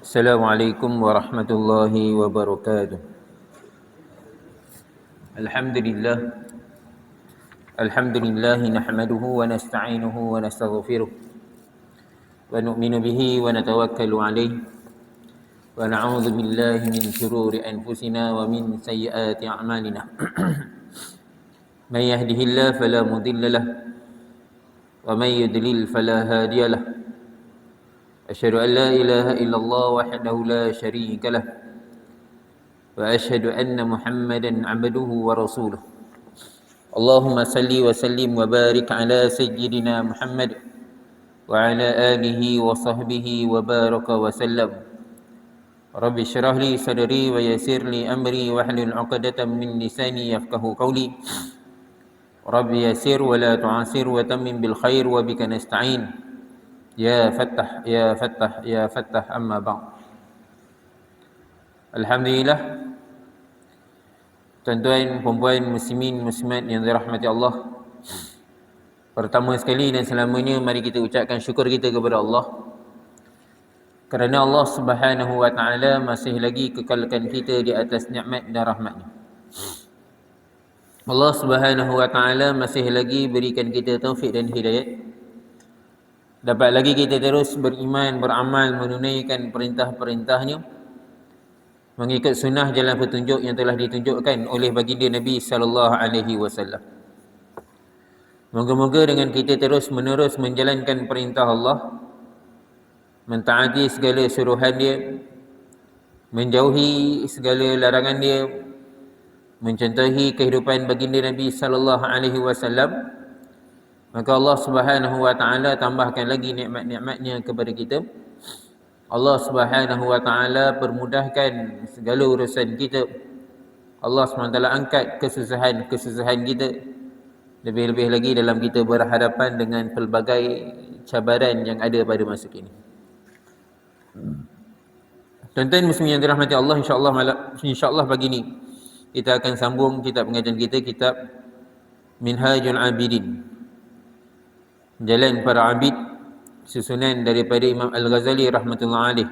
Assalamualaikum warahmatullahi wabarakatuh. Alhamdulillah. Alhamdulillah nahmaduhu wa nasta'inuhu wa nastaghfiruh wa nu'minu bihi wa natawakkalu alayhi wa na'udzu billahi min shururi anfusina wa min sayyiati a'malina. Man yahdihillahu fala mudilla lahu wa man yudlil fala hadiya lahu. Asyhadu an la ilaha illallah wahdahu la syarika lahu wa asyhadu anna Muhammadan 'abduhu wa rasuluh. Allahumma salli wa sallim wa barik ala sayyidina Muhammad wa ala alihi wa sahbihi wa baraka wa sallam. Rabbi syrah li sadri wa yassir li amri wa hlul 'uqdatam min lisani yafqahu qawli. Rabbi yassir wa la tu'assir wa tammim bil khair wa bika nasta'in. Ya Fattah, ya Fattah, ya Fattah, amma ba'd. Alhamdulillah, tuan-tuan, puan-puan, muslimin, muslimat yang dirahmati Allah. Pertama sekali dan selamanya, mari kita ucapkan syukur kita kepada Allah kerana Allah Subhanahu wa ta'ala masih lagi kekalkan kita di atas nikmat dan rahmat-Nya. Allah Subhanahu wa ta'ala masih lagi berikan kita taufik dan hidayat. Dapat lagi kita terus beriman, beramal, menunaikan perintah-perintahnya, mengikut sunnah jalan petunjuk yang telah ditunjukkan oleh baginda Nabi sallallahu alaihi wasallam. Moga-moga dengan kita terus menerus menjalankan perintah Allah, mentaati segala suruhan Dia, menjauhi segala larangan Dia, mencontohi kehidupan baginda Nabi sallallahu alaihi wasallam, maka Allah Subhanahu wa ta'ala tambahkan lagi nikmat-nikmat-Nya kepada kita. Allah Subhanahu wa ta'ala permudahkan segala urusan kita. Allah SWT angkat kesusahan-kesusahan kita. Lebih-lebih lagi dalam kita berhadapan dengan pelbagai cabaran yang ada pada masa kini. Tuan-tuan muslimin yang dirahmati Allah, insya-Allah pagi ni kita akan sambung kitab pengajian kita, kitab Minhajul Abidin, Jalan Para Abid, susunan daripada Imam Al-Ghazali rahmatullah alaih.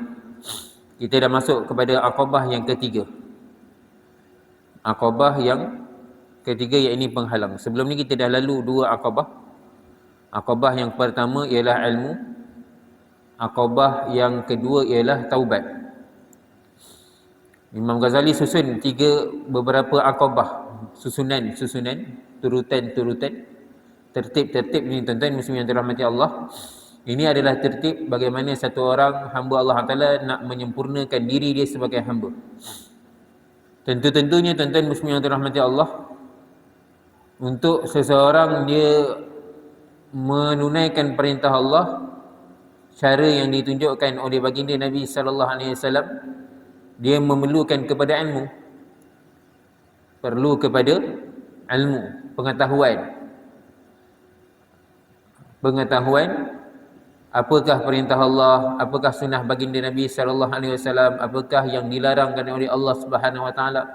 Kita dah masuk kepada aqabah yang ketiga. Aqabah yang ketiga iaitu penghalang. Sebelum ni kita dah lalu dua aqabah. Aqabah yang pertama ialah ilmu. Aqabah yang kedua ialah taubat. Imam Ghazali susun beberapa aqabah, susunan, turutan, tertib ni tuan-tuan muslim yang dirahmati Allah. Ini adalah tertib bagaimana satu orang hamba Allah Ta'ala nak menyempurnakan diri dia sebagai hamba. Tentu-tentunya tuan-tuan muslim yang dirahmati Allah, untuk seseorang dia menunaikan perintah Allah, cara yang ditunjukkan oleh baginda Nabi sallallahu alaihi wasallam, dia memerlukan kepada ilmu. Perlu kepada ilmu, pengetahuan apakah perintah Allah, apakah sunnah baginda Nabi sallallahu alaihi wasallam, apakah yang dilarangkan oleh Allah Subhanahu wa taala.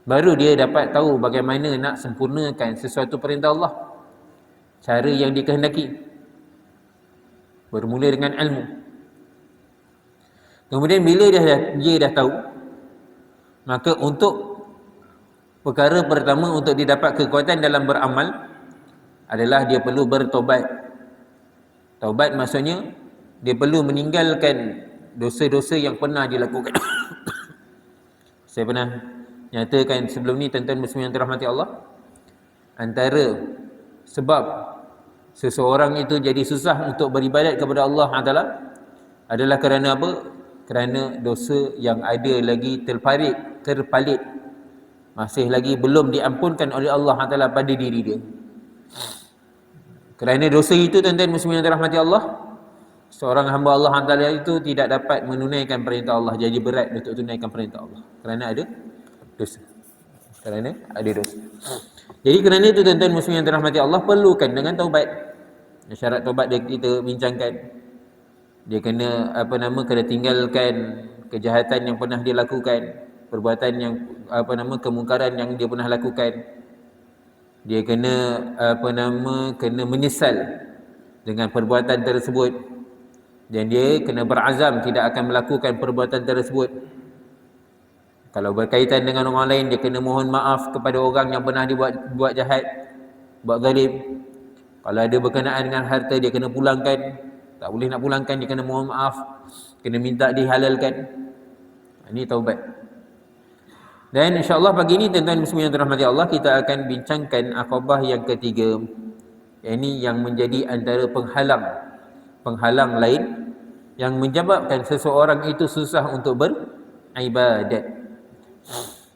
Baru dia dapat tahu bagaimana nak sempurnakan sesuatu perintah Allah, cara yang dikehendaki. Bermula dengan ilmu. Kemudian bila dia dah tahu, maka untuk perkara pertama untuk dia dapat kekuatan dalam beramal adalah dia perlu bertobat. Taubat maksudnya dia perlu meninggalkan dosa-dosa yang pernah dilakukan. Saya pernah nyatakan sebelum ni tuan-tuan muslim yang dirahmati Allah, antara sebab seseorang itu jadi susah untuk beribadat kepada Allah Taala adalah kerana apa? Kerana dosa yang ada lagi terpalit, masih lagi belum diampunkan oleh Allah Taala pada diri dia. Kerana dosa itu tuan-tuan muslimin yang dirahmati Allah, seorang hamba Allah Taala itu tidak dapat menunaikan perintah Allah, jadi berat untuk tunaikan perintah Allah kerana ada dosa. Jadi kerana itu tuan-tuan muslimin yang dirahmati Allah, perlukan dengan taubat. Syarat taubat dia kita bincangkan. Dia kena kena tinggalkan kejahatan yang pernah dia lakukan, perbuatan yang kemungkaran yang dia pernah lakukan. Dia kena kena menyesal dengan perbuatan tersebut. dan dia kena berazam tidak akan melakukan perbuatan tersebut. Kalau berkaitan dengan orang lain, dia kena mohon maaf kepada orang yang pernah buat jahat, buat zalim. Kalau ada berkenaan dengan harta, dia kena pulangkan. Tak boleh nak pulangkan, dia kena mohon maaf, kena minta dihalalkan. Ini taubat. Dan insya-Allah pagi ini tuan-tuan muslimin yang dirahmati Allah, kita akan bincangkan akabah yang ketiga. Ini yang menjadi antara penghalang lain yang menyebabkan seseorang itu susah untuk beribadat.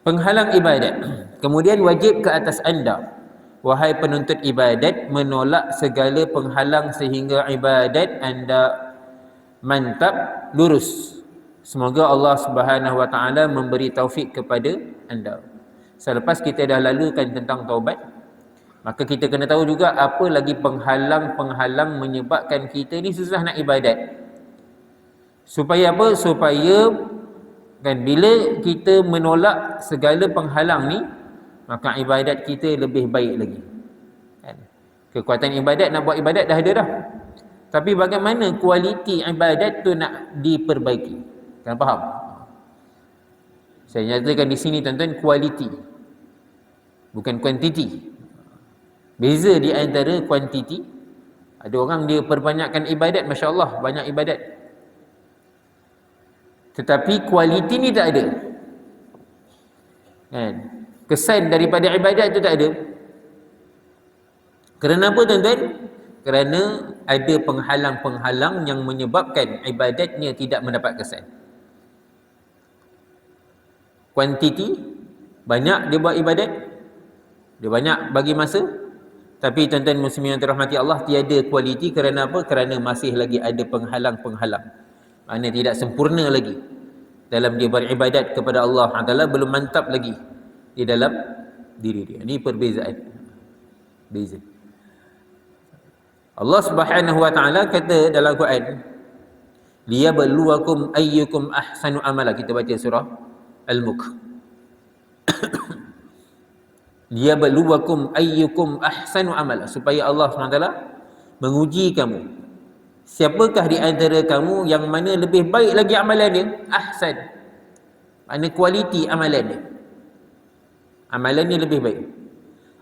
Penghalang ibadat. Kemudian wajib ke atas anda, wahai penuntut ibadat, menolak segala penghalang sehingga ibadat anda mantap lurus. Semoga Allah Subhanahu wa taala memberi taufik kepada anda. Selepas kita dah lalukan tentang taubat, maka kita kena tahu juga apa lagi penghalang-penghalang menyebabkan kita ni susah nak ibadat. Supaya apa? Supaya kan bila kita menolak segala penghalang ni, maka ibadat kita lebih baik lagi. Kan? Kekuatan ibadat, nak buat ibadat dah ada dah. Tapi bagaimana kualiti ibadat tu nak diperbaiki? Kan faham? Saya nyatakan di sini tuan-tuan, kualiti, bukan kuantiti. Beza di antara kuantiti. Ada orang dia perbanyakkan ibadat, masya-Allah, banyak ibadat. Tetapi kualiti ni tak ada. Kan? Kesan daripada ibadat tu tak ada. Kerana apa tuan-tuan? Kerana ada penghalang-penghalang yang menyebabkan ibadatnya tidak mendapat kesan. Kuantiti, banyak dia buat ibadat, dia banyak bagi masa, tapi tuan-tuan muslimin yang dirahmati Allah, tiada kualiti. Kerana apa? Kerana masih lagi ada penghalang-penghalang. Maknanya tidak sempurna lagi dalam dia beribadat kepada Allah Taala, belum mantap lagi di dalam diri dia. Ini perbezaan. Beza. Allah Subhanahu wa taala kata dalam Quran, liyabluwakum ayyukum ahsanu amala. Kita baca surah Al-Mulk. Liyabluwakum ayyukum ahsanu amala, supaya Allah SWT menguji kamu, siapakah di antara kamu yang mana lebih baik lagi amalan dia. Ahsan, makna kualiti amalan dia, amalan dia lebih baik.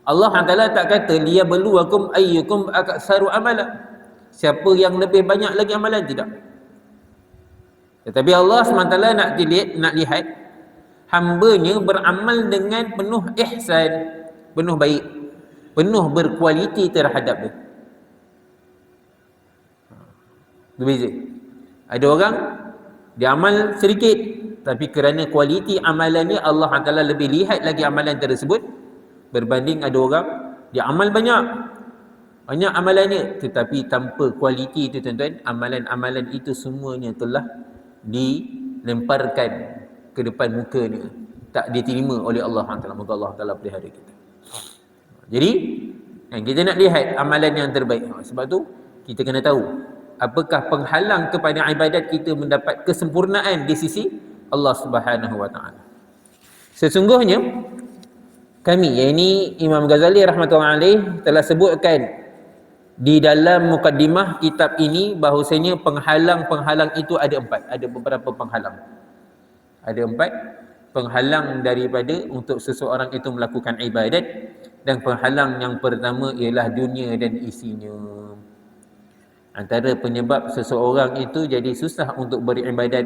Allah SWT tak kata liyabluwakum ayyukum aktsaru amala, siapa yang lebih banyak lagi amalan, tidak. Tetapi Allah SWT nak lihat hamba-Nya beramal dengan penuh ihsan, penuh baik, penuh berkualiti terhadap dia. Berbeza. Ada orang dia amal sedikit, tapi kerana kualiti amalannya Allah Taala lebih lihat lagi amalan tersebut, berbanding ada orang dia amal banyak amalannya, tetapi tanpa kualiti itu tuan-tuan, amalan-amalan itu semuanya telah dilemparkan ke depan mukanya, tak diterima oleh Allah Taala. Moga Allah Taala pelihara kita. Jadi kita nak lihat amalan yang terbaik. Sebab tu kita kena tahu apakah penghalang kepada ibadat kita mendapat kesempurnaan di sisi Allah Subhanahu wa taala. Sesungguhnya kami, yakni Imam Ghazali rahmatullahi alaih, telah sebutkan di dalam mukaddimah kitab ini bahawasanya penghalang-penghalang itu ada 4. Ada beberapa penghalang. Ada 4 penghalang daripada untuk seseorang itu melakukan ibadat. Dan penghalang yang pertama ialah dunia dan isinya. Antara penyebab seseorang itu jadi susah untuk beribadat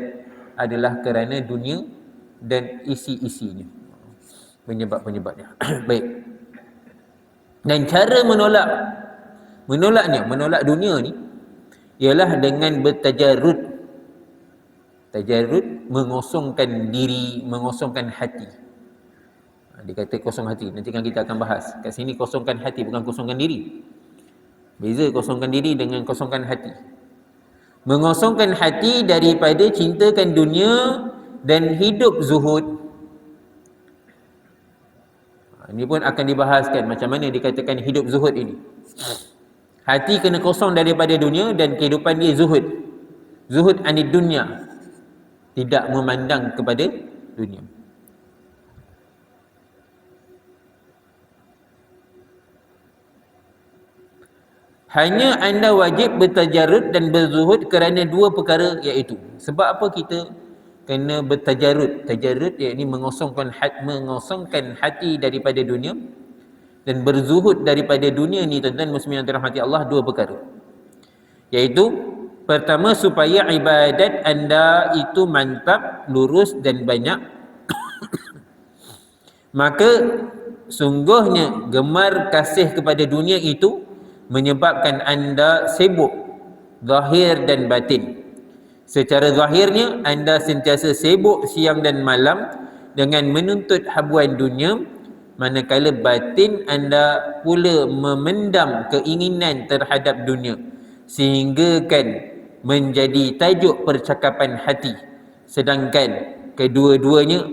adalah kerana dunia dan isi-isinya. Penyebab-penyebabnya. Baik. Dan cara menolak dunia ni ialah dengan bertajarrud. Tajarrud, mengosongkan diri, mengosongkan hati. Dia kata kosong hati. Nanti kan kita akan bahas. Kat sini kosongkan hati, bukan kosongkan diri. Beza kosongkan diri dengan kosongkan hati. Mengosongkan hati daripada cintakan dunia dan hidup zuhud. Ini pun akan dibahaskan macam mana dikatakan hidup zuhud ini. Hati kena kosong daripada dunia dan kehidupan dia zuhud. Zuhud anid dunya. Tidak memandang kepada dunia. Hanya anda wajib bertajarud dan berzuhud kerana dua perkara, iaitu sebab apa kita kena bertajarud? Tajarud iaitu mengosongkan hati daripada dunia, dan berzuhud daripada dunia ni tuan-tuan muslimin yang dirahmati Allah, dua perkara. Iaitu pertama, supaya ibadat anda itu mantap, lurus dan banyak. Maka sungguhnya gemar kasih kepada dunia itu menyebabkan anda sibuk zahir dan batin. Secara zahirnya anda sentiasa sibuk siang dan malam dengan menuntut habuan dunia, manakala batin anda pula memendam keinginan terhadap dunia, sehingga kan menjadi tajuk percakapan hati. Sedangkan kedua-duanya,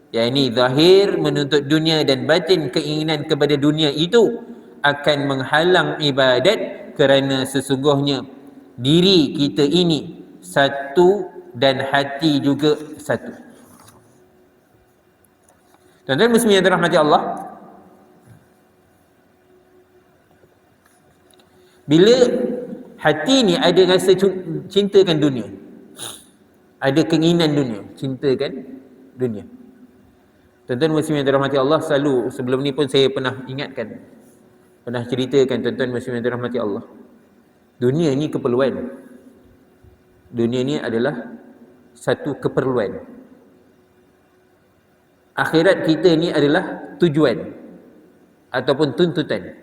yakni zahir menuntut dunia dan batin keinginan kepada dunia itu akan menghalang ibadat, kerana sesungguhnya diri kita ini satu dan hati juga satu. Tuan-tuan muslimin yang dirahmati Allah, bila hati ni ada rasa cintakan dunia, ada keinginan dunia, cintakan dunia. Tuan-tuan muslimin yang dirahmati Allah, selalu sebelum ni pun saya pernah ingatkan, pernah ceritakan tuan-tuan muslimin yang dirahmati Allah, dunia ni keperluan. Dunia ni adalah satu keperluan. Akhirat kita ni adalah tujuan ataupun tuntutan.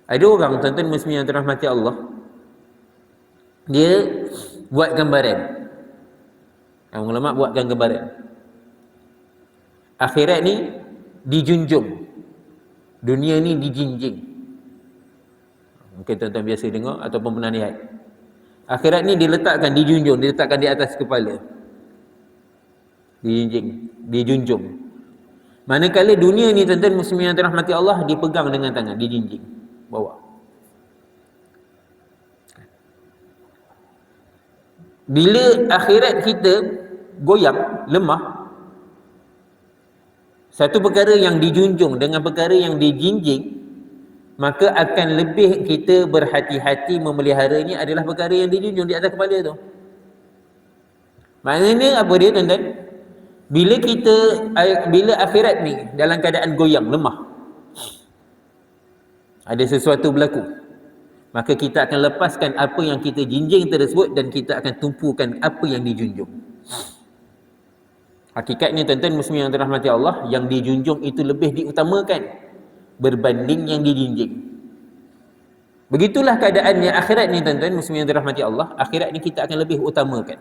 Ada orang tuan-tuan muslimin yang dirahmati Allah, dia buat gambaran. Yang ulama buatkan gambaran, akhirat ni dijunjung, dunia ni dijinjing. Mungkin tuan-tuan biasa dengar ataupun pernah lihat. Akhirat ni diletakkan, dijunjung, diletakkan di atas kepala, dijinjing, dijunjung. Manakala dunia ni tuan-tuan muslimin yang dirahmati Allah dipegang dengan tangan, dijinjing, bawa. Bila akhirat kita goyang, lemah, satu perkara yang dijunjung dengan perkara yang dijinjing, maka akan lebih kita berhati-hati memeliharanya adalah perkara yang dijunjung di atas kepala tu. Maknanya apa dia tuan-tuan? Bila akhirat ni dalam keadaan goyang, lemah, ada sesuatu berlaku, maka kita akan lepaskan apa yang kita jinjing tersebut dan kita akan tumpukan apa yang dijunjung. Hakikatnya tuan-tuan muslimin yang dirahmati Allah, yang dijunjung itu lebih diutamakan berbanding yang dijinjing. Begitulah keadaannya akhirat ni tuan-tuan muslimin yang dirahmati Allah. Akhirat ni kita akan lebih utamakan.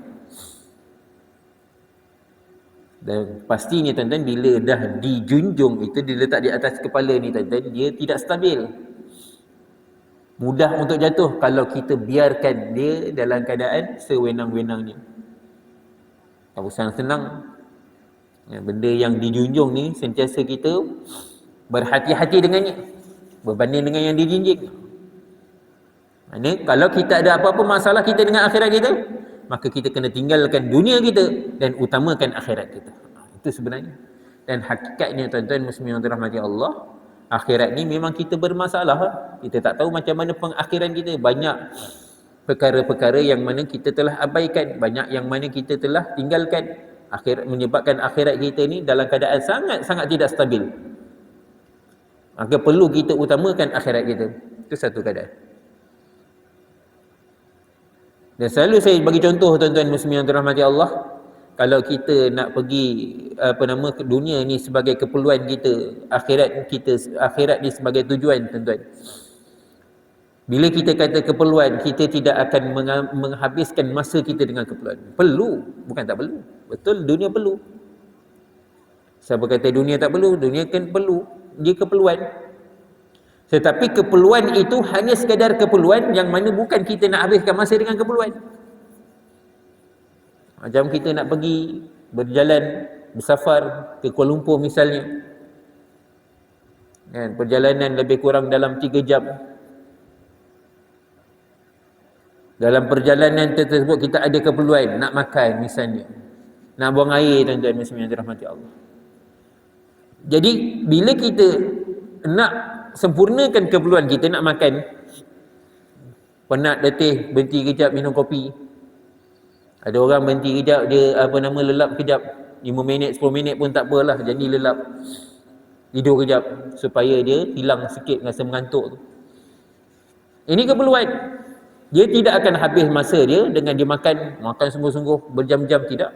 Dan pastinya tuan-tuan, bila dah dijunjung itu, diletak di atas kepala ni tuan-tuan, dia tidak stabil, mudah untuk jatuh kalau kita biarkan dia dalam keadaan sewenang-wenangnya. Tak usah senang. Benda yang dijunjung ni sentiasa kita berhati-hati dengannya berbanding dengan yang dijinjing. Maksudnya kalau kita ada apa-apa masalah kita dengan akhirat kita, maka kita kena tinggalkan dunia kita dan utamakan akhirat kita. Itu sebenarnya. Dan hakikatnya tuan-tuan muslimin yang dirahmati Allah, akhirat ni memang kita bermasalah. Kita tak tahu macam mana pengakhiran kita. Banyak perkara-perkara yang mana kita telah abaikan, banyak yang mana kita telah tinggalkan. Menyebabkan akhirat kita ni dalam keadaan sangat-sangat tidak stabil. Maka perlu kita utamakan akhirat kita. Itu satu keadaan. Dan selalu saya bagi contoh tuan-tuan muslimin yang dirahmati Allah, kalau kita nak pergi dunia ni sebagai keperluan kita, akhirat ni sebagai tujuan tuan-tuan. Bila kita kata keperluan, kita tidak akan menghabiskan masa kita dengan keperluan. Perlu, bukan tak perlu. Betul, dunia perlu. Siapa kata dunia tak perlu? Dunia kan perlu. Dia keperluan. Tetapi keperluan itu hanya sekadar keperluan yang mana bukan kita nak habiskan masa dengan keperluan. Macam kita nak pergi berjalan, bersafar ke Kuala Lumpur misalnya, kan, perjalanan lebih kurang dalam 3 jam. Dalam perjalanan tersebut kita ada keperluan, nak makan misalnya, nak buang air, tuan-tuan muslimin yang dirahmati Allah. Jadi bila kita nak sempurnakan keperluan kita, nak makan, penat letih, berhenti kejap minum kopi. Ada orang berhenti kejap, dia lelap kejap, 5 minit 10 minit pun tak apalah, jadi lelap, tidur kejap supaya dia hilang sikit rasa mengantuk tu. Ini keperluan. Dia tidak akan habis masa dia dengan dia makan sungguh-sungguh berjam-jam, tidak.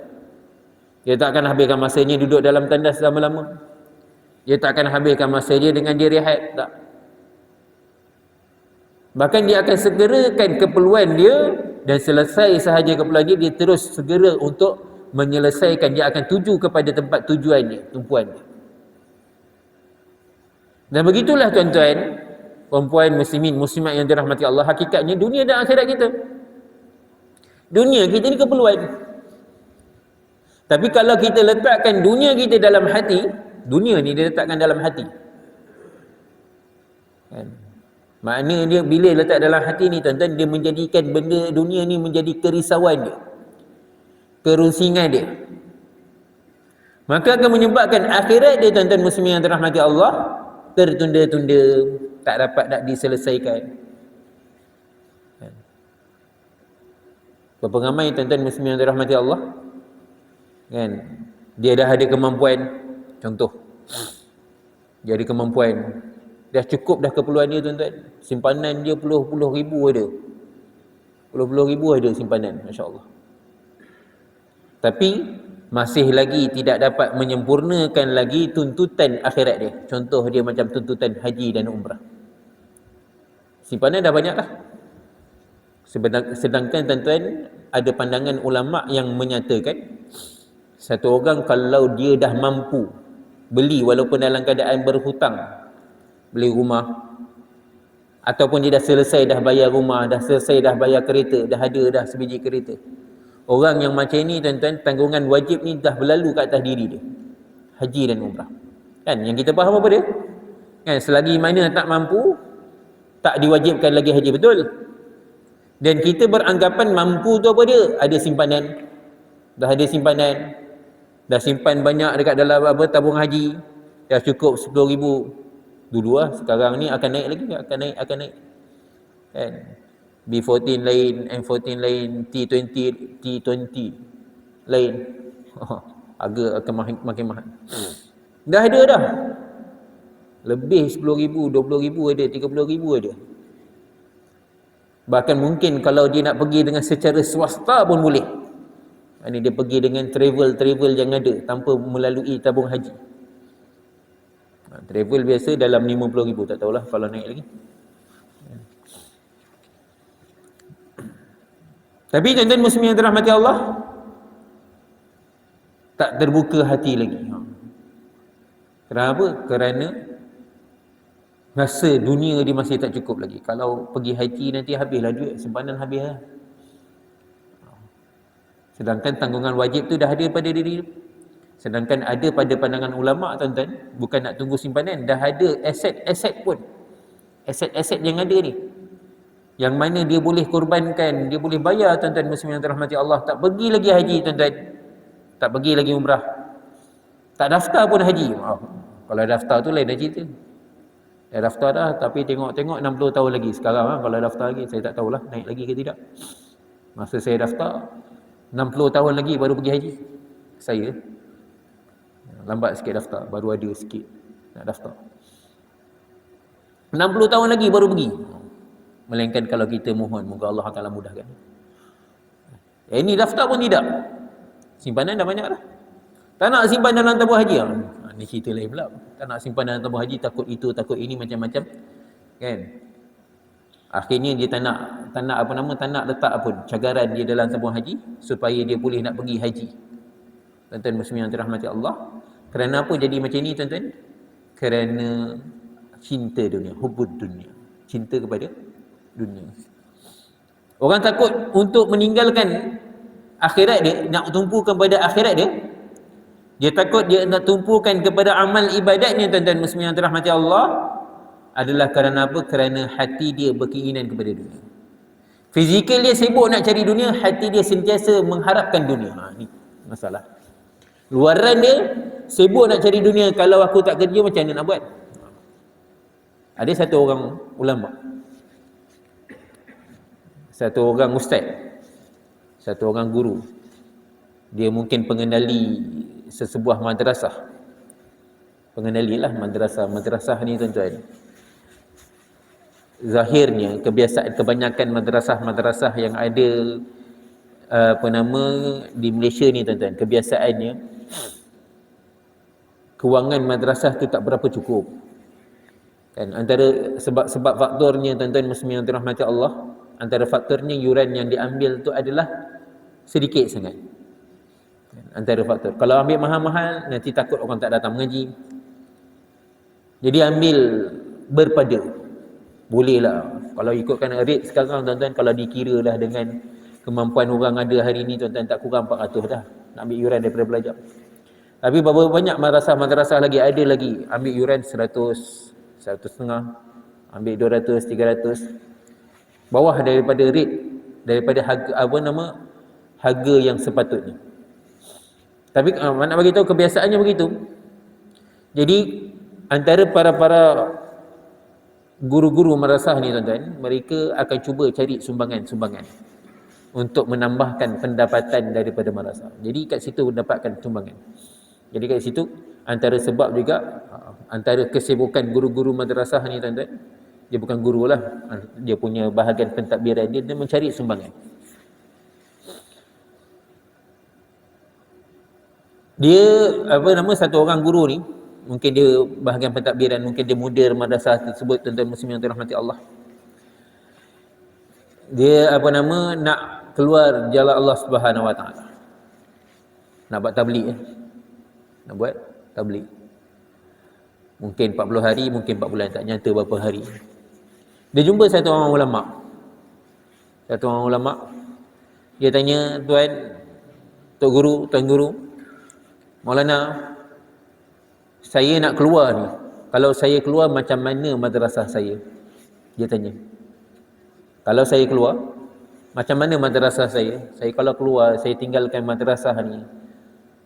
Dia tak akan habiskan masanya duduk dalam tandas lama-lama. Dia tak akan habiskan masa dia dengan dia rehat, tak. Bahkan dia akan segerakan keperluan dia, dan selesai sahaja keperluan dia, dia terus segera untuk menyelesaikan. Dia akan tuju kepada tempat tujuan dia, tumpuan dia. Dan begitulah tuan-tuan, perempuan muslimin, muslimat yang dirahmati Allah, hakikatnya dunia dan akhirat kita. Dunia kita ni keperluan. Tapi kalau kita letakkan dunia kita dalam hati, dunia ni dia letakkan dalam hati, kan? Makna dia bila letak dalam hati ni tuan-tuan, dia menjadikan benda dunia ni menjadi kerisauan dia, kerusingan dia. Maka akan menyebabkan akhirat dia, tuan-tuan muslimin yang dirahmati Allah, tertunda-tunda, tak dapat nak diselesaikan. Berapa ramai tuan-tuan muslimin yang dirahmati Allah, kan, dia dah ada kemampuan, contoh, dia ada kemampuan, dah cukup dah keperluan dia tuan-tuan, simpanan dia puluh ribu ada, puluh ribu ada simpanan, Masya Allah. Tapi masih lagi tidak dapat menyempurnakan lagi tuntutan akhirat dia. Contoh dia macam tuntutan haji dan umrah, simpanan dah banyak dah. Sedangkan tuan-tuan, ada pandangan ulama yang menyatakan satu orang kalau dia dah mampu beli, walaupun dalam keadaan berhutang, beli rumah, ataupun dia dah selesai dah bayar rumah, dah selesai dah bayar kereta, dah ada dah sebiji kereta, orang yang macam ni tuan-tuan, tanggungan wajib ni dah berlalu kat atas diri dia, haji dan umrah. Kan yang kita faham apa dia? Kan selagi mana tak mampu, tak diwajibkan lagi haji, betul? Dan kita beranggapan mampu tu apa dia? Ada simpanan. Dah ada simpanan, dah simpan banyak dekat dalam tabung haji, dah cukup 10,000 dulu lah. Sekarang ni akan naik lagi, akan naik kan. B14 lain, M14 lain, T20 lain. Harga akan makin mahal. Dah ada dah, lebih 10,000, 20,000 ada, 30,000 ada. Bahkan mungkin kalau dia nak pergi dengan secara swasta pun boleh. Ini dia pergi dengan travel yang ada tanpa melalui tabung haji. Travel biasa dalam 50,000, tak tahulah kalau naik lagi. Tapi tuan-tuan muslimin yang dirahmati Allah, tak terbuka hati lagi. Kenapa? Kerana rasa dunia dia masih tak cukup lagi. Kalau pergi haji nanti habislah duit, simpanan habislah. Sedangkan tanggungan wajib tu dah ada pada diri. Sedangkan ada pada pandangan ulama tuan-tuan, bukan nak tunggu simpanan, dah ada aset-aset pun. Aset-aset yang ada ni, yang mana dia boleh korbankan, dia boleh bayar tuan-tuan muslimin yang dirahmati Allah. Tak pergi lagi haji tuan-tuan, tak pergi lagi umrah, tak daftar pun haji. Kalau daftar tu lain dah cerita. Dah daftar dah, tapi tengok-tengok 60 tahun lagi. Sekarang kalau daftar lagi, saya tak tahulah naik lagi ke tidak. Masa saya daftar 60 tahun lagi baru pergi haji. Saya lambat sikit daftar, baru ada sikit nak daftar. 60 tahun lagi baru pergi. Melainkan kalau kita mohon, moga Allah akan mudahkan. Ini daftar pun tidak. Simpanan dah banyak dah. Tak nak simpan dalam tabung haji. Ini cerita lain pula. Tak nak simpan dalam tabung haji, takut itu, takut ini, macam-macam. Kan? Akhirnya dia tak nak letak pun cagaran dia dalam tabung haji supaya dia boleh nak pergi haji. Tuan-tuan muslimin yang dirahmati Allah, kerana apa jadi macam ni tuan-tuan? Kerana cinta dunia, hubbud dunia, cinta kepada dunia. Orang takut untuk meninggalkan akhirat dia, nak tumpukan pada akhirat dia. Dia takut dia nak tumpukan kepada amal ibadatnya tuan-tuan muslimin yang dirahmati Allah, adalah kerana apa? Kerana hati dia berkeinginan kepada dunia. Fizikal dia sibuk nak cari dunia, hati dia sentiasa mengharapkan dunia. Ni masalah. Luaran dia sibuk nak cari dunia, kalau aku tak kerja macam mana nak buat? Ada satu orang ulama, satu orang ustaz, satu orang guru. Dia mungkin pengendali sesebuah madrasah. Pengendalilah madrasah ni tuan-tuan. Zahirnya kebanyakan madrasah yang ada di Malaysia ni tuan-tuan, kebiasaannya kewangan madrasah tu tak berapa cukup. Kan antara sebab faktornya tuan-tuan muslimin yang dirahmati Allah, antara faktornya yuran yang diambil tu adalah sedikit sangat. Antara faktor. Kalau ambil mahal-mahal nanti takut orang tak datang mengaji. Jadi ambil berpada. Boleh lah. Kalau ikutkan rate sekarang tuan-tuan, kalau dikira lah dengan kemampuan orang ada hari ni tuan-tuan, tak kurang 400 dah nak ambil yuran daripada pelajar. Tapi berapa banyak madrasah lagi ada lagi ambil yuran 100, 100.5, ambil 200, 300, bawah daripada rate, daripada harga yang sepatutnya. Tapi nak bagi tahu kebiasaannya begitu. Jadi antara para guru-guru madrasah ni tuan-tuan, mereka akan cuba cari sumbangan untuk menambahkan pendapatan daripada madrasah. Jadi kat situ dapatkan sumbangan. Jadi kat situ antara sebab juga, antara kesibukan guru-guru madrasah ni tuan-tuan, dia bukan guru lah, dia punya bahagian pentadbiran dia mencari sumbangan. Dia satu orang guru ni, mungkin dia bahagian pentadbiran, mungkin dia mudir madrasah tersebut, tuan-tuan muslimin yang dirahmati Allah. Dia nak keluar jalan Allah Subhanahu Wa Taala. Nak buat tabligh Nak buat tabligh. Mungkin 40 hari, mungkin 4 bulan, tak nyata berapa hari. Dia jumpa satu orang ulama. Dia tanya, Tuan Guru, Maulana, saya nak keluar ni. Kalau saya keluar, macam mana madrasah saya? Dia tanya. Kalau saya keluar, macam mana madrasah saya? Saya kalau keluar, saya tinggalkan madrasah ni.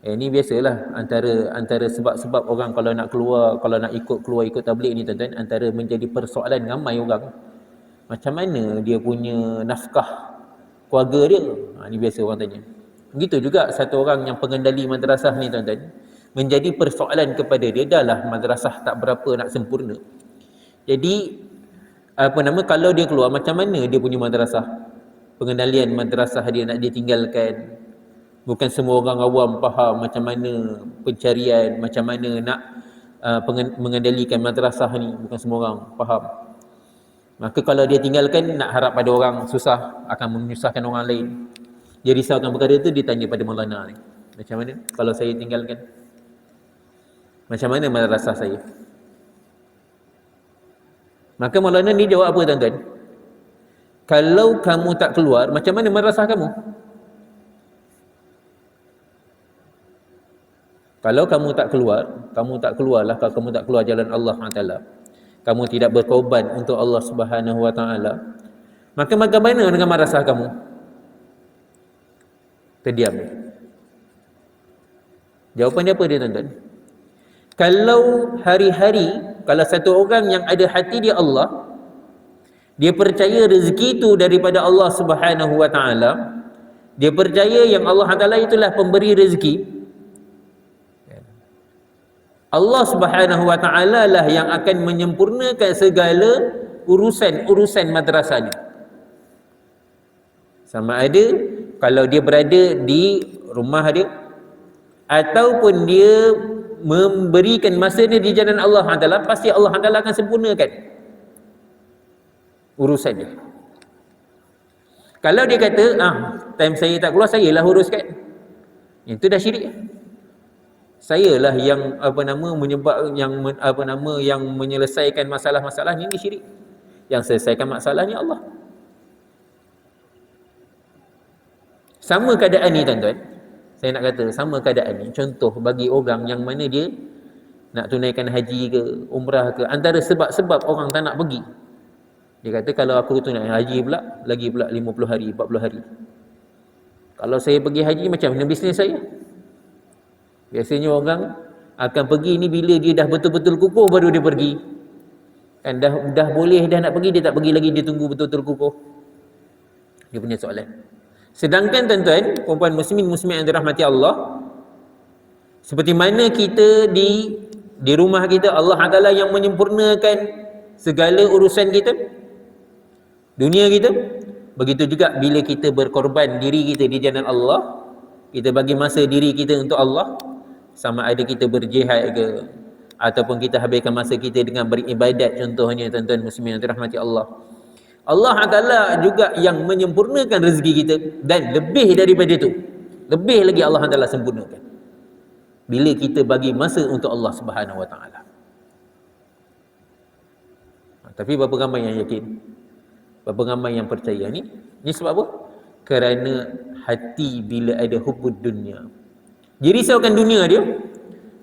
Ini biasalah antara sebab-sebab orang kalau nak keluar, kalau nak ikut tabligh ni tuan-tuan, antara menjadi persoalan ramai orang. Macam mana dia punya nafkah keluarga dia? Ini biasa orang tanya. Begitu juga satu orang yang pengendali madrasah ni tuan-tuan, menjadi persoalan kepada dia, dah madrasah tak berapa nak sempurna. Jadi kalau dia keluar, macam mana dia punya madrasah? Pengendalian madrasah dia nak dia tinggalkan. Bukan semua orang awam faham macam mana pencarian, macam mana nak mengendalikan madrasah ni. Bukan semua orang faham. Maka kalau dia tinggalkan, nak harap pada orang susah, akan menyusahkan orang lain. Dia risaukan perkara tu, dia tanya pada Maulana ni, macam mana kalau saya tinggalkan? Macam mana madrasah saya? Maka Maulana ni jawab apa tuan-tuan? Kalau kamu tak keluar, macam mana madrasah kamu? Kalau kamu tak keluarlah, kalau kamu tak keluar jalan Allah Taala, kamu tidak berkorban untuk Allah Subhanahu Wa Taala, maka bagaimana dengan madrasah kamu? Terdiam. Jawapan dia apa dia tuan-tuan? Kalau hari-hari, kalau satu orang yang ada hati dia Allah, dia percaya rezeki itu daripada Allah Subhanahu Wa Taala, dia percaya yang Allah Taala itulah pemberi rezeki, Allah Subhanahu Wa Taala lah yang akan menyempurnakan segala urusan madrasah ni. Sama ada kalau dia berada di rumah dia, ataupun dia memberikan masa dia di jalan Allah Taala, pasti Allah Taala akan sempurnakan urusan dia. Kalau dia kata, time saya tak keluar, saya lah uruskan, itu dah syirik. Saya lah yang yang menyelesaikan masalah-masalah ni, syirik. Yang selesaikan masalah ni Allah. Sama keadaan ni tuan-tuan, saya nak kata sama keadaan ni, contoh bagi orang yang mana dia nak tunaikan haji ke umrah ke, antara sebab-sebab orang tak nak pergi, dia kata kalau aku tunaikan haji lagi pula 50 hari, 40 hari. Kalau saya pergi haji, macam mana bisnes saya? Biasanya orang akan pergi ni bila dia dah betul-betul kukuh baru dia pergi. Kan dah boleh dah nak pergi, dia tak pergi lagi, dia tunggu betul-betul kukuh. Dia punya soalan. Sedangkan tuan-tuan, perempuan muslimin muslimat yang dirahmati Allah, seperti mana kita di rumah kita, Allah Taala yang menyempurnakan segala urusan kita, dunia kita. Begitu juga bila kita berkorban diri kita di jalan Allah, kita bagi masa diri kita untuk Allah, sama ada kita berjihad ke ataupun kita habiskan masa kita dengan beribadat, contohnya tuan-tuan muslimin yang dirahmati Allah, Allah Taala juga yang menyempurnakan rezeki kita, dan lebih daripada itu, lebih lagi Allah Taala sempurnakan bila kita bagi masa untuk Allah Subhanahu Wa Taala. Tapi berapa ramai yang yakin? Berapa ramai yang percaya ni? Ni sebab apa? Kerana hati bila ada hubbud dunia, dia risaukan dunia dia,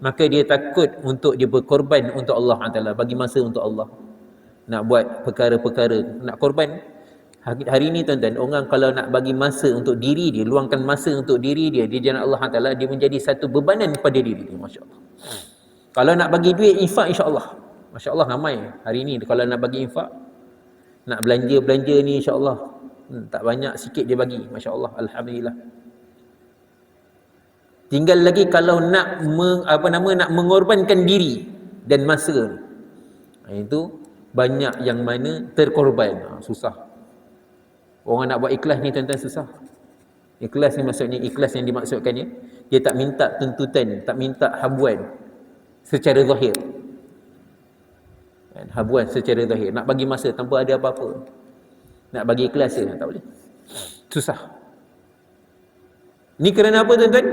maka dia takut untuk dia berkorban untuk Allah Taala, bagi masa untuk Allah, nak buat perkara-perkara, nak korban. Hari ni tuan-tuan, orang kalau nak bagi masa untuk diri dia, luangkan masa untuk diri dia di jalan Allah Taala, dia menjadi satu bebanan pada diri dia, masya-Allah. Kalau nak bagi duit infak, insya-Allah, masya-Allah ramai hari ni kalau nak bagi infak, nak belanja ni insya-Allah, tak banyak, sikit dia bagi, masya-Allah, alhamdulillah. Tinggal lagi kalau nak nak mengorbankan diri dan masa, itu banyak yang mana terkorban. Susah. Orang nak buat ikhlas ni tuan-tuan susah. Ikhlas ni maksudnya, ikhlas yang dimaksudkannya, dia tak minta tuntutan, tak minta habuan secara zahir. Habuan secara zahir, nak bagi masa tanpa ada apa-apa, nak bagi ikhlas je, tak boleh. Susah. Ni kerana apa tuan-tuan?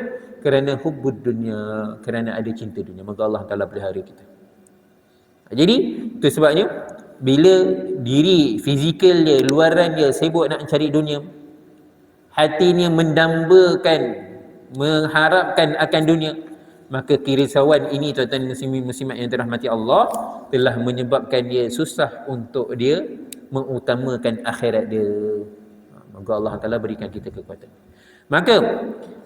Kerana hubbud dunia, kerana ada cinta dunia, maka Allah Taala pelihara kita. Jadi itu sebabnya bila diri fizikal dia, luaran dia sibuk nak cari dunia, hatinya mendambakan, mengharapkan akan dunia, maka kerisauan ini tuan-tuan muslimin muslimat yang dirahmati Allah telah menyebabkan dia susah untuk dia mengutamakan akhirat dia. Maka Allah Taala berikan kita kekuatan. Maka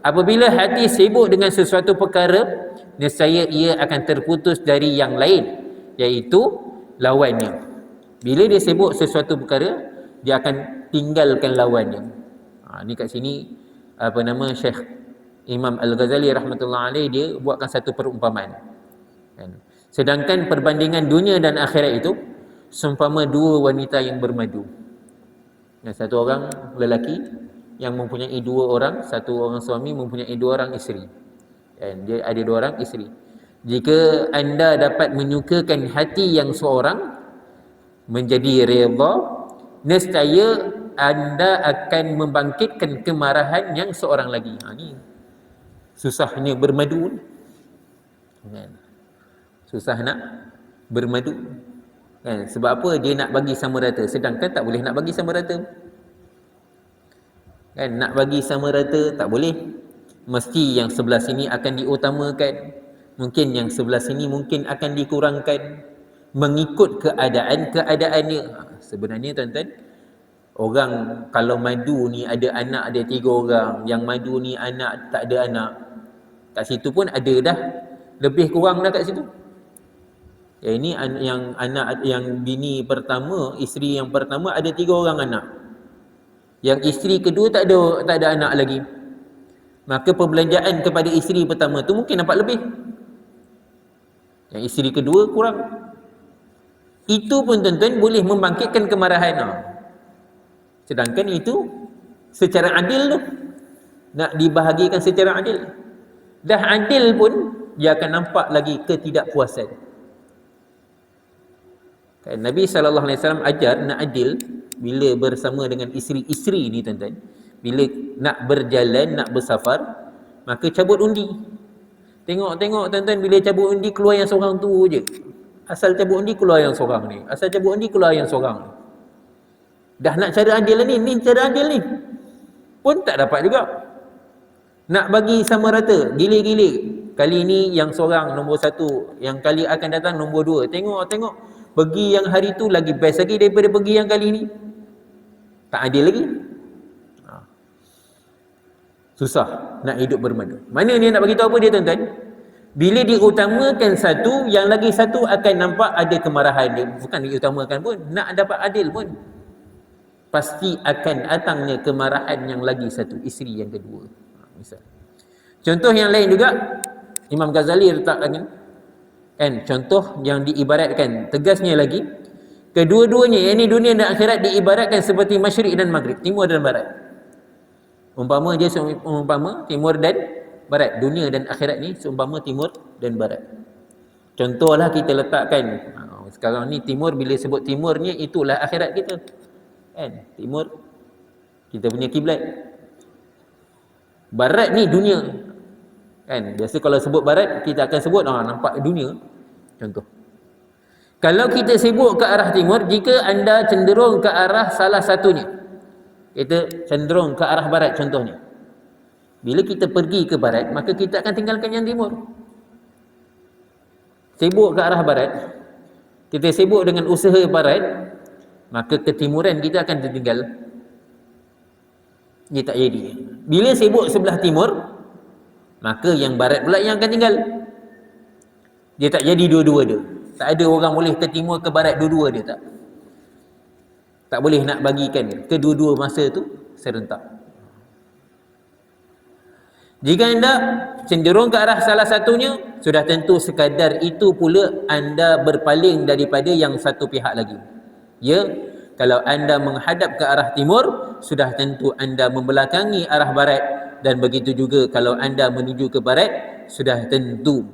apabila hati sibuk dengan sesuatu perkara, nescaya ia akan terputus dari yang lain, iaitu lawannya. Bila dia sibuk sesuatu perkara, dia akan tinggalkan lawannya. Ni kat sini Syekh Imam Al-Ghazali rahmatullah alaih, dia buatkan satu perumpamaan. Sedangkan perbandingan dunia dan akhirat itu seumpama dua wanita yang bermadu. Satu orang lelaki yang mempunyai dua orang, satu orang suami mempunyai dua orang isteri. Dia ada dua orang isteri. Jika anda dapat menyukakan hati yang seorang menjadi redha, nescaya anda akan membangkitkan kemarahan yang seorang lagi. Ni susahnya bermadu. Susah nak bermadu. Sebab apa? Dia nak bagi sama rata, sedangkan tak boleh nak bagi sama rata. Nak bagi sama rata tak boleh. Mesti yang sebelah sini akan diutamakan, mungkin yang sebelah sini mungkin akan dikurangkan, mengikut keadaannya. Sebenarnya tuan-tuan, orang kalau madu ni ada anak ada 3 orang, yang madu ni anak tak ada anak, kat situ pun ada dah lebih kurang dah kat situ. Ini yang anak, yang bini pertama, isteri yang pertama ada 3 orang anak, yang isteri kedua tak ada anak lagi, maka perbelanjaan kepada isteri pertama tu mungkin dapat lebih, yang isteri kedua kurang. Itu pun tuan-tuan boleh membangkitkan kemarahan. Sedangkan itu secara adil tu, nak dibahagikan secara adil. Dah adil pun dia akan nampak lagi ketidakpuasan. Nabi SAW ajar nak adil bila bersama dengan isteri-isteri ni tuan-tuan. Bila nak berjalan, nak bersafar, maka cabut undi. Tengok tuan-tuan, bila cabut undi keluar yang seorang tu je. Asal cabut undi keluar yang seorang ni. Asal cabut undi keluar yang seorang ni. Dah nak cara adil ni cara adil ni pun tak dapat juga. Nak bagi sama rata, gila-gila. Kali ni yang seorang nombor 1, yang kali akan datang nombor 2. Tengok pergi yang hari tu lagi best lagi daripada pergi yang kali ni. Tak adil lagi. Susah nak hidup bermadu. Mana ni nak bagi tahu apa dia tuan-tuan? Bila diutamakan satu, yang lagi satu akan nampak ada kemarahan dia. Bukan diutamakan pun, nak dapat adil pun pasti akan datangnya kemarahan yang lagi satu, isteri yang kedua. Misal. Contoh yang lain juga, Imam Ghazali letakkan kan, contoh yang diibaratkan tegasnya lagi, kedua-duanya, yakni dunia dan akhirat, diibaratkan seperti masyriq dan maghrib, timur dan barat. Umpama dia seumpama timur dan barat. Dunia dan akhirat ni seumpama timur dan barat. Contohlah kita letakkan sekarang ni timur, bila sebut timurnya itulah akhirat kita. Kan? Timur kita punya kiblat. Barat ni dunia. Kan? Biasa kalau sebut barat kita akan sebut nampak dunia. Contoh. Kalau kita sibuk ke arah timur, jika anda cenderung ke arah salah satunya, kita cenderung ke arah barat contohnya. Bila kita pergi ke barat, maka kita akan tinggalkan yang timur. Sibuk ke arah barat, kita sibuk dengan usaha barat, maka ketimuran kita akan tertinggal. Dia tak jadi. Bila sibuk sebelah timur, maka yang barat pula yang akan tinggal. Dia tak jadi dua-dua dia. Tak ada orang boleh ke timur ke barat dua-dua dia, tak. Tak boleh nak bagikan kedua-dua masa tu serentak. Jika anda cenderung ke arah salah satunya, sudah tentu sekadar itu pula anda berpaling daripada yang satu pihak lagi. Ya, kalau anda menghadap ke arah timur, sudah tentu anda membelakangi arah barat, dan begitu juga kalau anda menuju ke barat, sudah tentu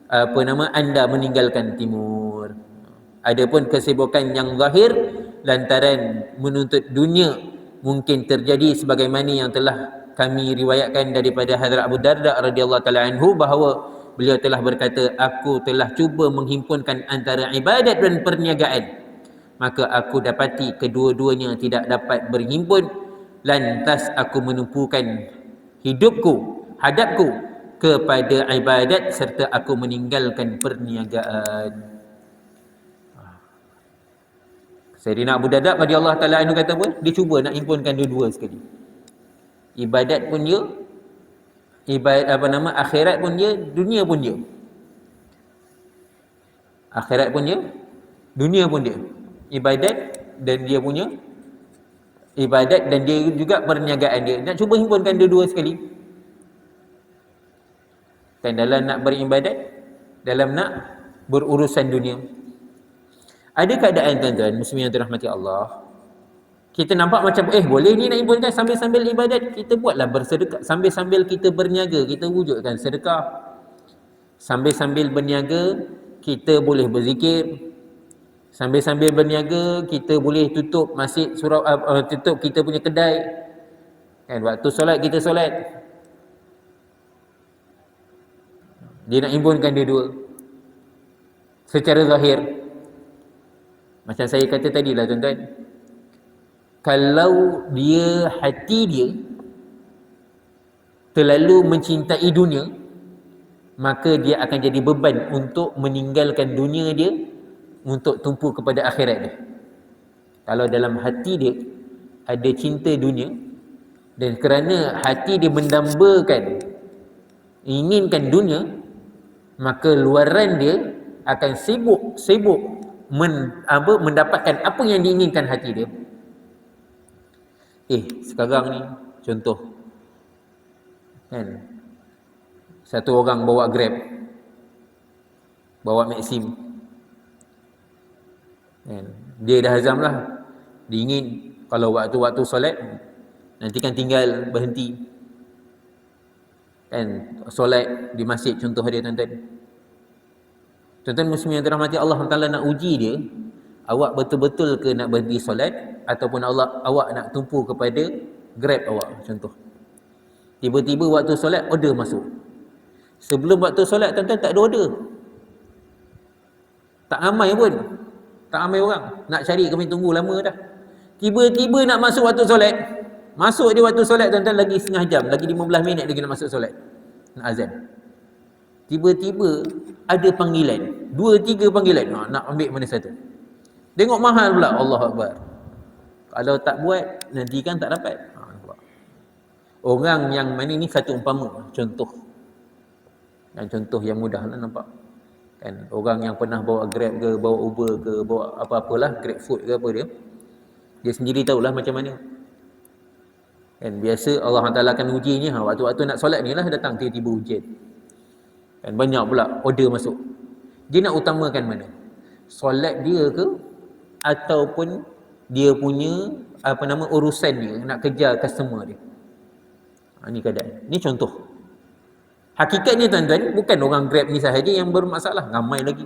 anda meninggalkan timur. Adapun kesibukan yang zahir lantaran menuntut dunia mungkin terjadi sebagaimana yang telah kami riwayatkan daripada Hadrat Abu Darda radhiyallahu taala anhu, bahawa beliau telah berkata, aku telah cuba menghimpunkan antara ibadat dan perniagaan, maka aku dapati kedua-duanya tidak dapat berhimpun. Lantas aku menumpukan hidupku, hadapku kepada ibadat, serta aku meninggalkan perniagaan. Sayyidina Abu Darda radhiyallahu taala anhu kata apa? Dia cuba nak himpunkan dua-dua sekali. Ibadat pun dia, akhirat pun dia, dunia pun dia. Akhirat pun dia, dunia pun dia. Ibadat dan dia punya ibadat, dan dia juga perniagaan dia. Nak cuba himpunkan dua-dua sekali. Dan dalam nak beribadat, dalam nak berurusan dunia. Ada keadaan tuan-tuan muslimin yang dirahmati Allah, kita nampak macam boleh ni nak himpunkan sambil-sambil ibadat, kita buatlah bersedekah, sambil-sambil kita berniaga kita wujudkan sedekah, sambil-sambil berniaga kita boleh berzikir, sambil-sambil berniaga kita boleh tutup masjid, tutup kita punya kedai kan, waktu solat kita solat. Dia nak himpunkan dua-dua secara zahir. Macam saya kata tadi lah tuan-tuan, kalau dia, hati dia terlalu mencintai dunia, maka dia akan jadi beban untuk meninggalkan dunia dia untuk tumpu kepada akhirat dia. Kalau dalam hati dia ada cinta dunia, dan kerana hati dia mendambakan inginkan dunia, maka luaran dia akan sibuk mendapatkan apa yang diinginkan hati dia. Sekarang ni contoh kan, satu orang bawa Grab, bawa Maxim kan, dia dah azam lah, dia ingin kalau waktu solat nanti kan tinggal berhenti kan, solat di masjid contoh dia tuan-tuan. Tuan-tuan muslim yang dirahmati Allah Taala, nak uji dia, awak betul-betul ke nak berhenti solat, ataupun awak nak tumpu kepada Grab awak contoh. Tiba-tiba waktu solat order masuk. Sebelum waktu solat tuan-tuan tak ada order, tak ramai pun, tak ramai orang nak cari, kami tunggu lama dah. Tiba-tiba nak masuk waktu solat, masuk dia waktu solat tuan-tuan, lagi setengah jam, lagi 15 minit lagi nak masuk solat, nak azan. Tiba-tiba ada panggilan, 2-3 panggilan, nak ambil mana satu. Tengok mahal pula, Allah Akbar. Kalau tak buat nanti kan tak dapat. Orang yang mana ni satu umpama contoh Contoh yang mudah lah nampak. Kan orang yang pernah bawa Grab ke, bawa Uber ke, bawa apa-apalah, Grab Food ke apa dia sendiri tahulah macam mana. Kan biasa Allah Taala akan ujinya waktu-waktu nak solat ni lah datang tiba-tiba ujian. Kan banyak pula order masuk. Dia nak utamakan mana? Solat dia ke ataupun dia punya urusan dia nak kejar customer dia. Ni keadaan. Ni contoh. Hakikatnya tuan-tuan, bukan orang Grab ni sahaja yang bermasalah, ramai lagi.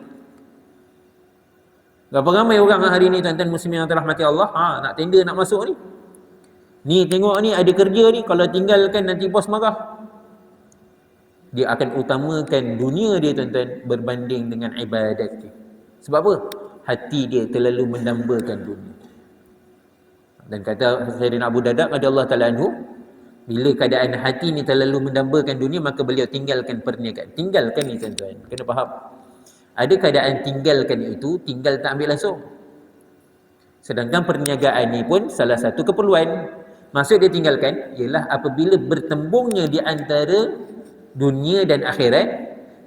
Berapa ramai orang hari ni tuan-tuan muslimin yang dirahmati Allah, nak tender nak masuk ni. Ni tengok ni ada kerja ni, kalau tinggalkan nanti bos marah. Dia akan utamakan dunia dia tuan-tuan berbanding dengan ibadat dia. Sebab apa? Hati dia terlalu mendambakan dunia. Dan kata Sayyidina Abu Darda radhiyallahu taala anhu, bila keadaan hati ni terlalu mendambakan dunia, maka beliau tinggalkan perniagaan. Tinggalkan ni tuan-tuan, kena faham. Ada keadaan tinggalkan itu, tinggal tak ambil langsung. Sedangkan perniagaan ni pun salah satu keperluan. Maksud dia tinggalkan ialah apabila bertembungnya di antara dunia dan akhirat,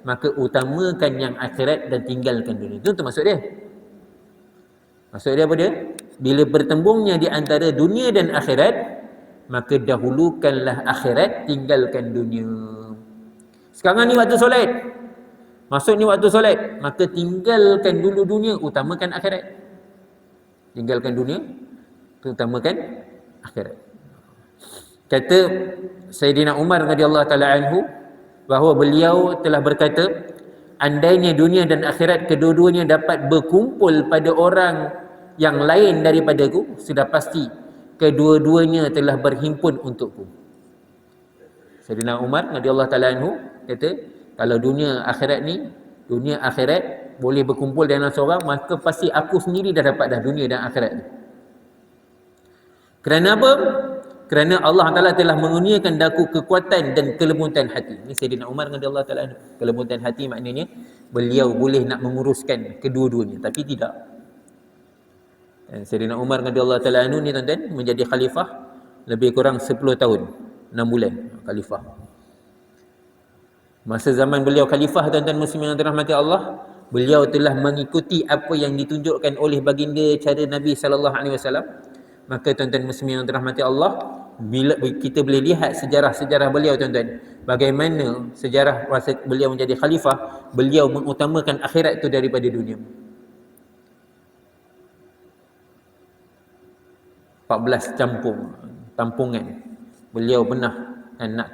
maka utamakan yang akhirat dan tinggalkan dunia. Itu maksud dia. Maksud dia apa dia? Bila bertembungnya di antara dunia dan akhirat, maka dahulukanlah akhirat, tinggalkan dunia. Sekarang ni waktu solat, masuk ni waktu solat, maka tinggalkan dulu dunia, utamakan akhirat. Tinggalkan dunia, utamakan akhirat. Kata Sayyidina Umar radhiyallahu taala anhu bahawa beliau telah berkata, andainya dunia dan akhirat kedua-duanya dapat berkumpul pada orang yang lain daripadaku, sudah pasti kedua-duanya telah berhimpun untukku. Sayyidina Umar radhiyallahu taala anhu kata, kalau dunia akhirat ni, dunia akhirat boleh berkumpul dalam seorang, maka pasti aku sendiri dah dapat dah dunia dan akhirat ni. Kerana apa? Kerana Allah Taala telah mengurniakan daku kekuatan dan kelembutan hati. Ini Sayyidina Umar radhiyallahu taala anhu. Kelembutan hati maknanya beliau boleh nak menguruskan kedua-duanya, tapi tidak. Dan Sayyidina Umar radhiyallahu taala anhu ni tuan-tuan menjadi khalifah lebih kurang 10 tahun, 6 bulan khalifah. Masa zaman beliau khalifah, tuan-tuan muslimin yang dirahmati Allah, beliau telah mengikuti apa yang ditunjukkan oleh baginda cara Nabi sallallahu alaihi wasallam. Maka tuan-tuan muslimin yang dirahmati Allah, bila kita boleh lihat sejarah-sejarah beliau tuan-tuan, bagaimana sejarah masa beliau menjadi khalifah, beliau mengutamakan akhirat itu daripada dunia. 14 tampungan beliau pernah nak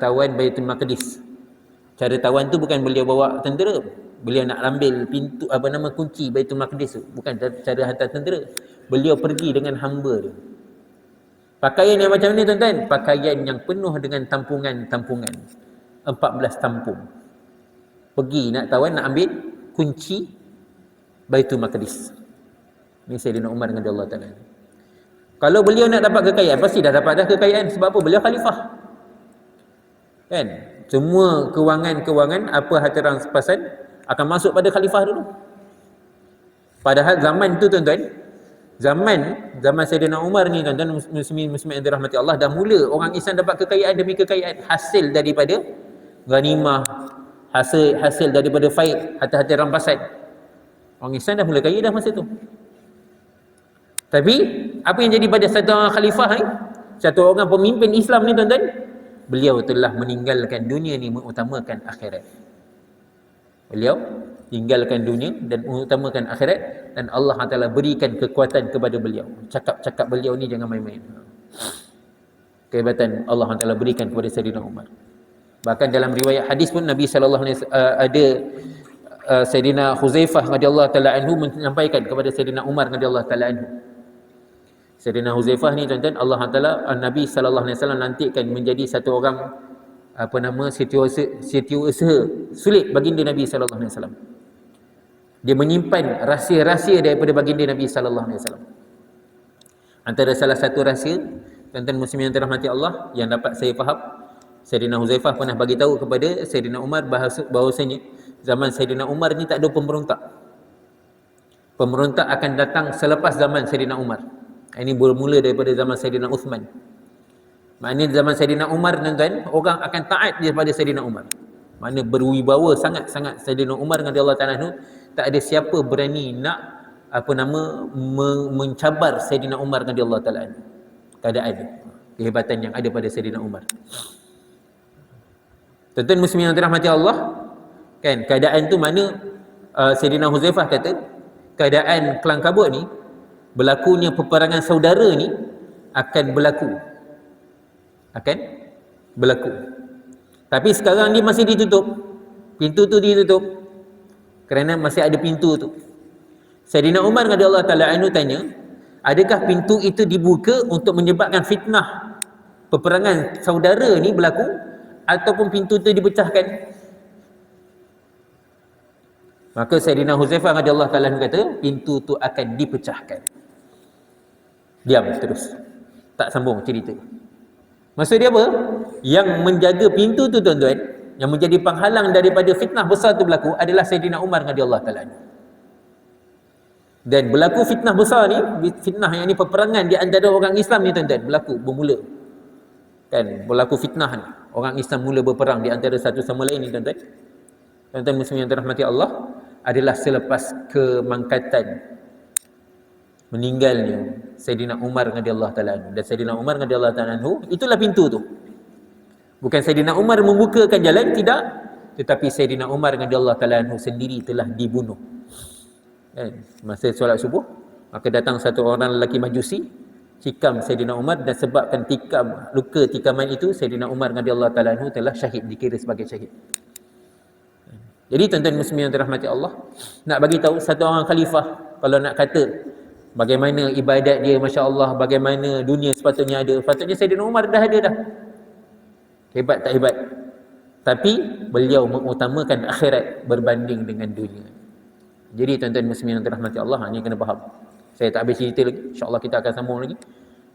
tawan Baitul Maqdis. Cara tawan tu bukan beliau bawa tentera, beliau nak ambil pintu kunci Baitul Maqdis tu, bukan cara hantar tentera. Beliau pergi dengan hamba dia. Pakaian yang macam ni tuan-tuan, pakaian yang penuh dengan tampungan-tampungan. 14 tampung. Pergi nak tawan, nak ambil kunci Baitul Maqdis. Ini Sayyidina Umar radhiyallahu taala. Kalau beliau nak dapat kekayaan, pasti dah dapat dah kekayaan. Sebab apa? Beliau khalifah. Kan? Semua kewangan-kewangan, apa harta rampasan akan masuk pada khalifah dulu. Padahal zaman tu tuan-tuan, zaman Sayyidina Umar ni tuan-tuan muslimin yang dirahmati Allah, dah mula orang Islam dapat kekayaan demi kekayaan, hasil daripada ghanimah, hasil daripada faid, harta-harta rampasan. Orang Islam dah mula kaya dah masa tu. Tapi apa yang jadi pada satu orang khalifah ni, satu orang pemimpin Islam ni tuan-tuan, beliau telah meninggalkan dunia ni, mengutamakan akhirat. Beliau tinggalkan dunia dan mengutamakan akhirat, dan Allah Taala berikan kekuatan kepada beliau. Cakap-cakap beliau ni jangan main-main. Kehebatan Allah Taala berikan kepada Sayyidina Umar. Bahkan dalam riwayat hadis pun Nabi sallallahu alaihi wasallam ada Sayyidina Huzaifah radhiyallahu taala anhu menyampaikan kepada Sayyidina Umar radhiyallahu taala anhu. Sayyidina Huzaifah ni tuan-tuan, Allah Taala Nabi sallallahu alaihi wasallam lantikkan menjadi satu orang setiausaha sulit baginda Nabi sallallahu alaihi wasallam. Dia menyimpan rahsia-rahsia daripada baginda Nabi sallallahu alaihi wasallam. Antara salah satu rahsia, tuan-tuan muslimin yang dirahmati Allah, yang dapat saya faham, Sayyidina Huzaifah pernah bagi tahu kepada Sayyidina Umar bahawasanya zaman Sayyidina Umar ni tak ada pemberontak. Pemberontak akan datang selepas zaman Sayyidina Umar. Ini bermula daripada zaman Sayyidina Uthman. Maknanya zaman Sayyidina Umar tuan-tuan, orang akan taat kepada Sayyidina Umar. Makna berwibawa sangat-sangat Saidina Umar radhiyallahu ta'ala anhu. Tak ada siapa berani nak mencabar Saidina Umar radhiyallahu ta'ala anhu. Keadaan kehebatan yang ada pada Saidina Umar. Tuan-tuan muslimin yang dirahmati Allah, kan, keadaan tu mana Saidina Huzaifah kata keadaan Kelang Kabut ni, berlakunya peperangan saudara ni akan berlaku. Tapi sekarang dia masih ditutup. Pintu tu ditutup kerana masih ada pintu tu. Saidina Umar radhiyallahu ta'ala anhu tanya, adakah pintu itu dibuka untuk menyebabkan fitnah peperangan saudara ni berlaku, ataupun pintu itu dipecahkan? Maka Saidina Huzaifah radhiyallahu ta'ala anhu kata, pintu tu akan dipecahkan. Diam terus, tak sambung cerita. Maksud dia apa? Yang menjaga pintu tu tuan-tuan, yang menjadi penghalang daripada fitnah besar tu berlaku adalah Saidina Umar radhiyallahu ta'ala anhu. Dan berlaku fitnah besar ni, fitnah yang ni peperangan di antara orang Islam ni tuan-tuan, bermula. Kan, berlaku fitnah ni. Orang Islam mula berperang di antara satu sama lain ni tuan-tuan. Tuan-tuan muslimin yang dirahmati Allah, adalah selepas kemangkatan, meninggalnya Saidina Umar radhiyallahu ta'ala anhu. Dan Saidina Umar radhiyallahu ta'ala anhu, itulah pintu tu. Bukan Saidina Umar membukakan jalan, tidak, tetapi Saidina Umar radhiyallahu ta'ala anhu sendiri telah dibunuh. Masa solat subuh, maka datang satu orang lelaki Majusi, tikam Saidina Umar, dan sebabkan luka tikaman itu, Saidina Umar radhiyallahu ta'ala anhu telah syahid, dikira sebagai syahid. Jadi tuan-tuan muslimin yang dirahmati Allah, nak bagi tahu satu orang khalifah, kalau nak kata bagaimana ibadat dia, masya-Allah, bagaimana dunia sepatutnya ada, patutnya Saidina Umar dah ada dah. Hebat tak hebat? Tapi beliau mengutamakan akhirat berbanding dengan dunia. Jadi tuan-tuan muslimin yang dirahmati Allah, ini kena faham. Saya tak habis cerita lagi, insya-Allah kita akan sambung lagi.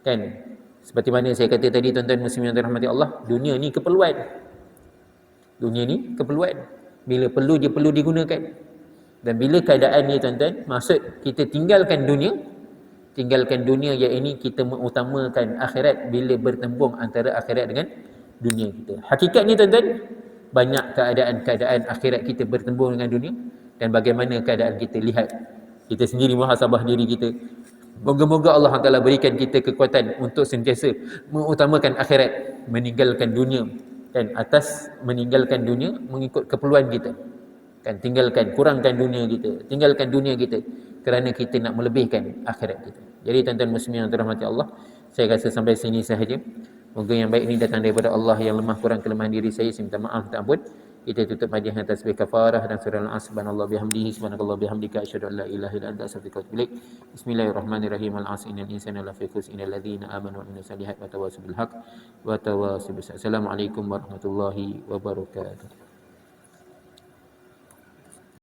Kan? Seperti mana saya kata tadi, tuan-tuan muslimin yang dirahmati Allah, dunia ni keperluan. Dunia ni keperluan. Bila perlu, dia perlu digunakan. Dan bila keadaan ni tuan-tuan, maksud kita tinggalkan dunia yang ini kita mengutamakan akhirat bila bertembung antara akhirat dengan dunia kita. Hakikat ni tuan-tuan, banyak keadaan-keadaan akhirat kita bertembung dengan dunia, dan bagaimana keadaan kita, lihat kita sendiri, muhasabah diri kita. Moga-moga Allah Taala berikan kita kekuatan untuk sentiasa mengutamakan akhirat, meninggalkan dunia, dan atas meninggalkan dunia mengikut keperluan kita. Kan, kurangkan dunia kita kerana kita nak melebihkan akhirat kita. Jadi tuan-tuan muslimin yang dirahmati Allah, saya rasa sampai sini sahaja. Moga yang baik ini datang daripada Allah, yang lemah kurang kelemahan diri saya minta maaf, minta ampun. Kita tutup majlis atas tasbih kafarah dan surah Al-Asr. Subhanallah bihamdihi, subhanakallah bihamdika, asyhadu an la ilaha illa anta, astaghfiruka wa atubu ilaik. Bismillahirrahmanirrahim. Al-Asr, innal insana lafi khusr illa alladziina aamanu wa amilus salihati wa tawassaw bil haqq wa tawassaw bis sabr. Assalamualaikum warahmatullahi wabarakatuh.